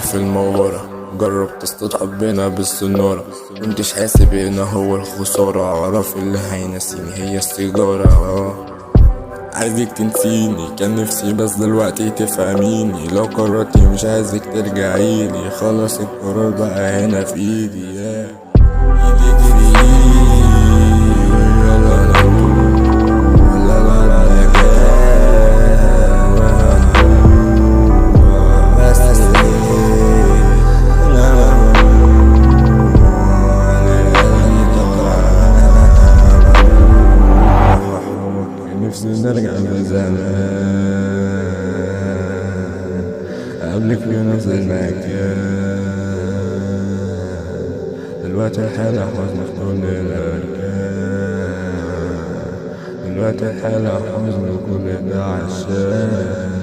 في المورة، جربت اصطاد بينا بالسنارة، كنتش حاسب ان هو الخسارة، اعرف اللي هينسيني هي السيجارة. عايزك تنسيني كان نفسي بس دلوقتي تفهميني، لو قررتي مش عايزك ترجعيلي، خلاص القرار بقى هنا في ايدي. ايدك في ايدي ويلا نروح، لا لا لا بس نفسي نرجع لزمان قبلك في نفس المكان، دلوقتي الحالة حزن في كل الأركان، دلوقتي الحالة حزن وكل ده عشان